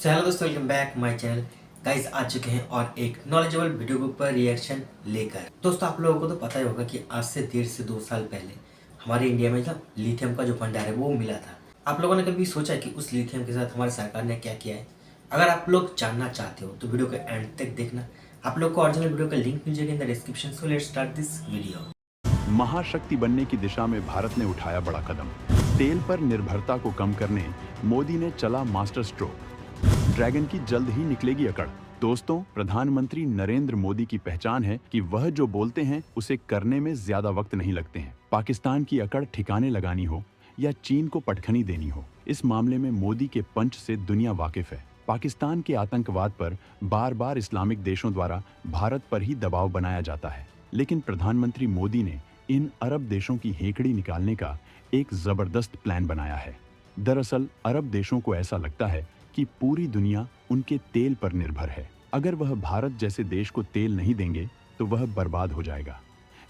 Hello दोस्तों, welcome back my channel. Guys आ चुके हैं और एक नॉलेजेबल वीडियो के ऊपर रिएक्शन लेकर। दोस्तों आप लोगों को तो पता ही होगा कि आज से 1.5 से 2 साल पहले हमारे इंडिया में जब लिथियम का जो भंडार है वो मिला था। आप लोगों ने कभी सोचा कि उस लिथियम के साथ हमारी सरकार ने क्या किया है? अगर आप लोग जानना चाहते हो तो वीडियो के एंड तक देखना। आप लोग को ओरिजिनल वीडियो का लिंक मिल जाएगा in the description. So let's start this video. महाशक्ति बनने की दिशा में भारत ने उठाया बड़ा कदम। तेल पर निर्भरता को कम करने मोदी ने चला मास्टर स्ट्रोक। ड्रैगन की जल्द ही निकलेगी अकड़। दोस्तों, प्रधानमंत्री नरेंद्र मोदी की पहचान है कि वह जो बोलते हैं उसे करने में ज्यादा वक्त नहीं लगते हैं। पाकिस्तान की अकड़ ठिकाने लगानी हो या चीन को पटखनी देनी हो, इस मामले में मोदी के पंच से दुनिया वाकिफ है। पाकिस्तान के आतंकवाद पर बार बार इस्लामिक देशों द्वारा भारत पर ही दबाव बनाया जाता है, लेकिन प्रधानमंत्री मोदी ने इन अरब देशों की हेकड़ी निकालने का एक जबरदस्त प्लान बनाया है। दरअसल अरब देशों को ऐसा लगता है कि पूरी दुनिया उनके तेल पर निर्भर है। अगर वह भारत जैसे देश को तेल नहीं देंगे तो वह बर्बाद हो जाएगा।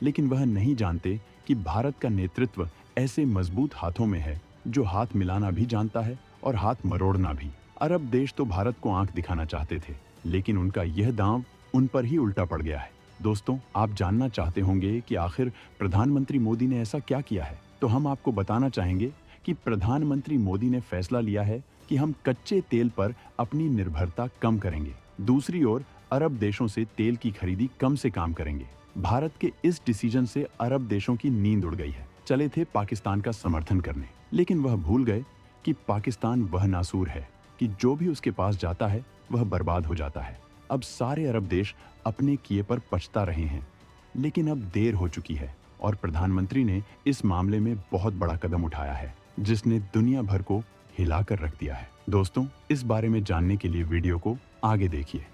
लेकिन वह नहीं जानते कि भारत का नेतृत्व ऐसे मजबूत हाथों में है जो हाथ मिलाना भी जानता है और हाथ मरोड़ना भी। अरब देश तो भारत को आंख दिखाना चाहते थे, लेकिन उनका यह दांव उन पर ही उल्टा पड़ गया है। दोस्तों, आप जानना चाहते होंगे कि आखिर प्रधानमंत्री मोदी ने ऐसा क्या किया है, तो हम आपको बताना चाहेंगे कि प्रधानमंत्री मोदी ने फैसला लिया है कि हम कच्चे तेल पर अपनी निर्भरता कम करेंगे। दूसरी ओर अरब देशों से तेल की खरीदी कम से काम करेंगे। भारत के इस डिसीजन से अरब देशों की नींद उड़ गई है। चले थे पाकिस्तान का समर्थन करने, लेकिन वह भूल गए कि पाकिस्तान वह नासूर है कि जो भी उसके पास जाता है वह बर्बाद हो जाता है। अब सारे अरब देश अपने किए पर पछता रहे हैं, लेकिन अब देर हो चुकी है और प्रधानमंत्री ने इस मामले में बहुत बड़ा कदम उठाया है, जिसने दुनिया भर को हिलाकर रख दिया है। दोस्तों, इस बारे में जानने के लिए वीडियो को आगे देखिए।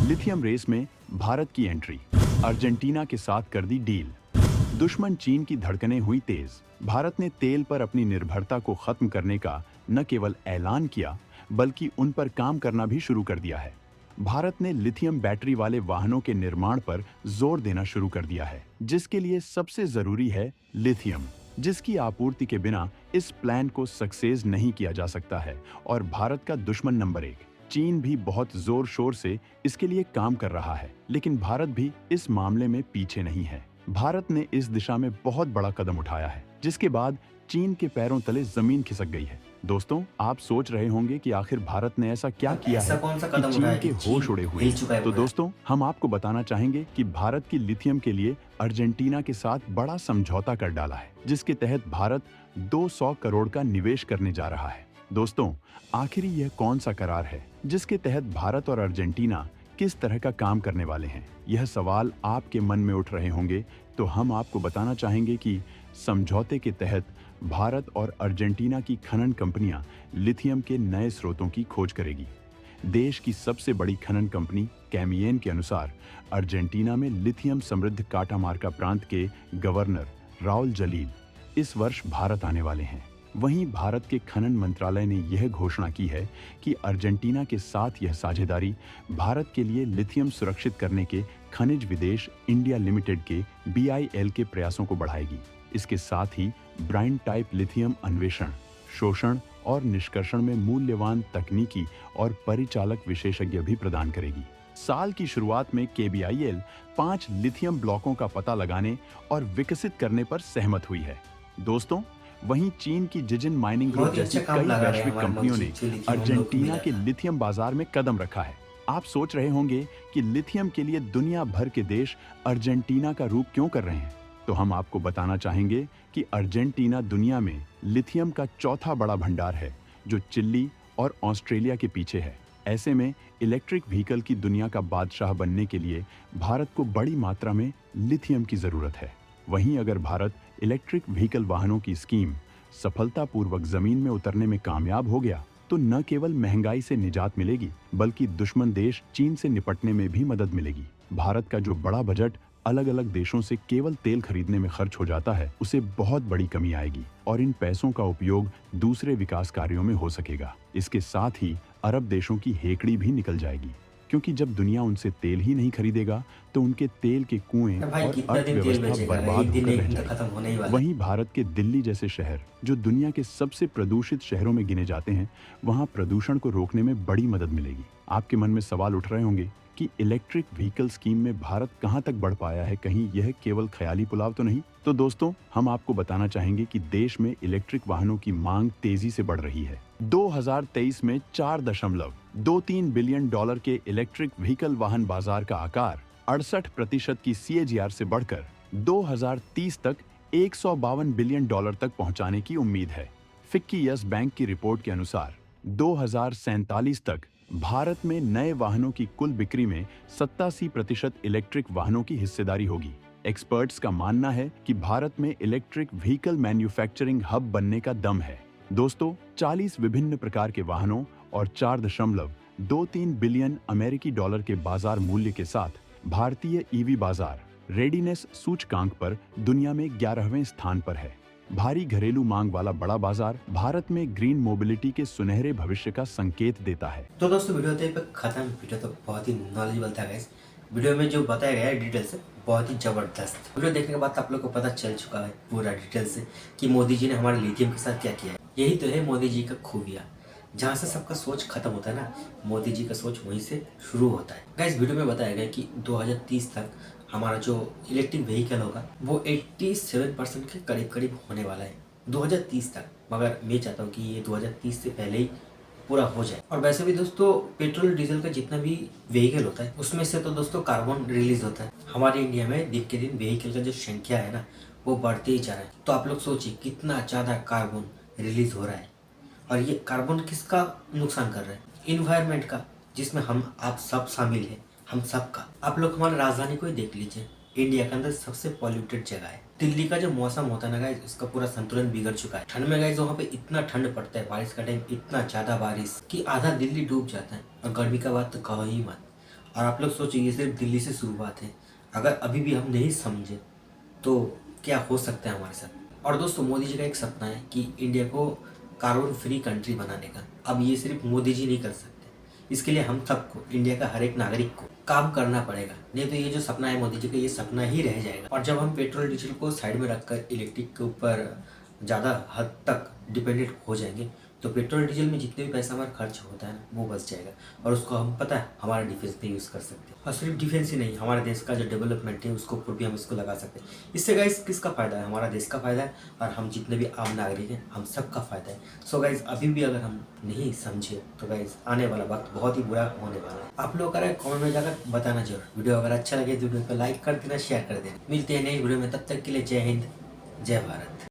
लिथियम रेस में भारत की एंट्री, अर्जेंटीना के साथ कर दी डील। दुश्मन चीन की धड़कनें हुई तेज। भारत ने तेल पर अपनी निर्भरता को खत्म करने का न केवल ऐलान किया, बल्कि उन पर काम करना भी शुरू कर दिया है। भारत ने लिथियम बैटरी वाले वाहनों के निर्माण पर जोर देना शुरू कर दिया है, जिसके लिए सबसे जरूरी है लिथियम, जिसकी आपूर्ति के बिना इस प्लान को सक्सेस नहीं किया जा सकता है। और भारत का दुश्मन नंबर 1 चीन भी बहुत जोर शोर से इसके लिए काम कर रहा है, लेकिन भारत भी इस मामले में पीछे नहीं है। भारत ने इस दिशा में बहुत बड़ा कदम उठाया है, जिसके बाद चीन के पैरों तले जमीन खिसक गई है। दोस्तों, आप सोच रहे होंगे कि आखिर भारत ने ऐसा क्या किया है कि चीन के होश उड़े हुए। तो दोस्तों, हम आपको बताना चाहेंगे कि भारत की लिथियम के लिए अर्जेंटीना के साथ बड़ा समझौता कर डाला है, जिसके तहत भारत 200 करोड़ का निवेश करने जा रहा है। दोस्तों, आखिर यह कौन सा करार है जिसके तहत भारत और अर्जेंटीना किस तरह का काम करने वाले हैं? यह सवाल आपके मन में उठ रहे होंगे, तो हम आपको बताना चाहेंगे कि समझौते के तहत भारत और अर्जेंटीना की खनन कंपनियां लिथियम के नए स्रोतों की खोज करेगी। देश की सबसे बड़ी खनन कंपनी कैमियन के अनुसार अर्जेंटीना में लिथियम समृद्ध काटामार्का प्रांत के गवर्नर राउल जलील इस वर्ष भारत आने वाले हैं। वहीं भारत के खनन मंत्रालय ने यह घोषणा की है कि अर्जेंटीना के साथ यह साझेदारी भारत के लिए लिथियम सुरक्षित करने के खनिज विदेश इंडिया लिमिटेड के BIL के प्रयासों को बढ़ाएगी। इसके साथ ही ब्राइन टाइप लिथियम अन्वेषण, शोषण और निष्कर्षण में मूल्यवान तकनीकी और परिचालक विशेषज्ञ भी प्रदान करेगी। साल की शुरुआत में KBIL 5 लिथियम ब्लॉकों का पता लगाने और विकसित करने पर सहमत हुई है। दोस्तों, वहीं चीन की जिजिन माइनिंग ग्रुप जैसी कई वैश्विक कंपनियों ने अर्जेंटीना के लिथियम बाजार में कदम रखा है। आप सोच रहे होंगे कि लिथियम के लिए दुनिया भर के देश अर्जेंटीना का रूप क्यों कर रहे हैं, तो हम आपको बताना चाहेंगे कि अर्जेंटीना दुनिया में लिथियम का चौथा बड़ा भंडार है, जो चिली और ऑस्ट्रेलिया के पीछे है। ऐसे में इलेक्ट्रिक व्हीकल की दुनिया का बादशाह बनने के लिए भारत को बड़ी मात्रा में लिथियम की जरूरत है। वहीं अगर भारत इलेक्ट्रिक व्हीकल वाहनों की स्कीम सफलतापूर्वक जमीन में उतरने में कामयाब हो गया, तो न केवल महंगाई से निजात मिलेगी, बल्कि दुश्मन देश चीन से निपटने में भी मदद मिलेगी। भारत का जो बड़ा बजट अलग अलग देशों से केवल तेल खरीदने में खर्च हो जाता है, उसे बहुत बड़ी कमी आएगी और इन पैसों का उपयोग दूसरे विकास कार्यों में हो सकेगा। इसके साथ ही अरब देशों की हेकड़ी भी निकल जाएगी, क्योंकि जब दुनिया उनसे तेल ही नहीं खरीदेगा तो उनके तेल के कुएं तो भाई और कितना दिन तेल अर्थव्यवस्था बेचेगा, बर्बाद एक दिन होकर एक रह दिन तो जाएगी। खत्म होने ही वाला है। वहीं भारत के दिल्ली जैसे शहर जो दुनिया के सबसे प्रदूषित शहरों में गिने जाते हैं, वहां प्रदूषण को रोकने में बड़ी मदद मिलेगी। आपके मन में सवाल उठ रहे होंगे कि इलेक्ट्रिक व्हीकल स्कीम में भारत कहां तक बढ़ पाया है, कहीं यह केवल ख्याली पुलाव तो नहीं? तो दोस्तों, हम आपको बताना चाहेंगे कि देश में इलेक्ट्रिक वाहनों की मांग तेजी से बढ़ रही है। 2023 में 4.23 बिलियन डॉलर के इलेक्ट्रिक व्हीकल वाहन बाजार का आकार 68% की CAGR से बढ़कर 2030 तक 152 बिलियन डॉलर तक पहुंचाने की उम्मीद है। फिक्की यस बैंक की रिपोर्ट के अनुसार 2047 तक भारत में नए वाहनों की कुल बिक्री में 87% इलेक्ट्रिक वाहनों की हिस्सेदारी होगी। एक्सपर्ट्स का मानना है कि भारत में इलेक्ट्रिक व्हीकल मैन्युफैक्चरिंग हब बनने का दम है। दोस्तों, 40 विभिन्न प्रकार के वाहनों और 4.23 बिलियन अमेरिकी डॉलर के बाजार मूल्य के साथ भारतीय ईवी बाजार रेडीनेस सूचकांक पर दुनिया में 11वें स्थान पर है। भारी घरेलू मांग वाला बड़ा बाजार भारत में ग्रीन मोबिलिटी के सुनहरे भविष्य का संकेत देता है। तो दोस्तों वीडियो होते पे खत्म। वीडियो तो बहुत ही नॉलेजेबल था गाइस। वीडियो में जो बताया गया है डिटेल से बहुत ही जबरदस्त। वीडियो देखने के बाद आप लोग को पता चल चुका है पूरा डिटेल से कि मोदी जी ने हमारे लिथियम के साथ क्या किया है। यही तो है मोदी जी का खूबिया। जहाँ से सबका सोच खत्म होता है ना, मोदी जी का सोच वहीं से शुरू होता है। गाइस वीडियो में बताया गया कि 2030 तक हमारा जो इलेक्ट्रिक व्हीकल होगा वो 87% के करीब करीब होने वाला है 2030 तक। मगर मैं चाहता हूँ कि ये 2030 से पहले ही पूरा हो जाए। और वैसे भी दोस्तों पेट्रोल डीजल का जितना भी व्हीकल होता है उसमें से तो दोस्तों कार्बन रिलीज होता है। हमारे इंडिया में दिन के दिन व्हीकल का जो संख्या है ना वो बढ़ते ही जा रहा है। तो आप लोग सोचिए कितना ज़्यादा कार्बन रिलीज हो रहा है। और ये कार्बन किसका नुकसान कर रहा है? इन्वायरमेंट का, जिसमें हम आप सब शामिल हैं, हम सब का। आप लोग हमारी राजधानी को ही देख लीजिए, इंडिया के अंदर सबसे पॉल्यूटेड जगह है। दिल्ली का जो मौसम होता है ना गाइस, उसका पूरा संतुलन बिगड़ चुका है। ठंड में गाइस वहाँ पे इतना ठंड पड़ता है, बारिश का टाइम इतना ज्यादा बारिश कि आधा दिल्ली डूब जाता है। और गर्मी का बात तो कहो ही मत। और आप लोग सोचिए ये सिर्फ दिल्ली से शुरुआत है। अगर अभी भी हम नहीं समझे तो क्या हो सकता है हमारे साथ। और दोस्तों मोदी जी का एक सपना है कि इंडिया को कार्बन फ्री कंट्री बनाने का। अब ये सिर्फ मोदी जी नहीं कर सकते, इसके लिए हम सबको, इंडिया का हर एक नागरिक को काम करना पड़ेगा। नहीं तो ये जो सपना है मोदी जी का, ये सपना ही रह जाएगा। और जब हम पेट्रोल डीजल को साइड में रखकर इलेक्ट्रिक के ऊपर ज़्यादा हद तक डिपेंडेंट हो जाएंगे तो पेट्रोल डीजल में जितने भी पैसा हमारा खर्च होता है ना वो बच जाएगा। और उसको हम पता है हमारा डिफेंस में यूज़ कर सकते हैं। और सिर्फ डिफेंस ही नहीं, हमारे देश का जो डेवलपमेंट है उसको ऊपर भी हम इसको लगा सकते हैं। इससे गाइस किसका फ़ायदा है? हमारा देश का फ़ायदा है और हम जितने भी आम नागरिक हैं हम सबका फ़ायदा है। सो गाइस अभी भी अगर हम नहीं समझे तो गाइस आने वाला वक्त बहुत ही बुरा होने वाला है। आप लोग अगर कॉमेंट में जाकर बताना जरूर। वीडियो अगर अच्छा लगे तो वीडियो को लाइक कर देना, शेयर कर देना। मिलते हैं नई वीडियो में, तब तक के लिए जय हिंद, जय भारत।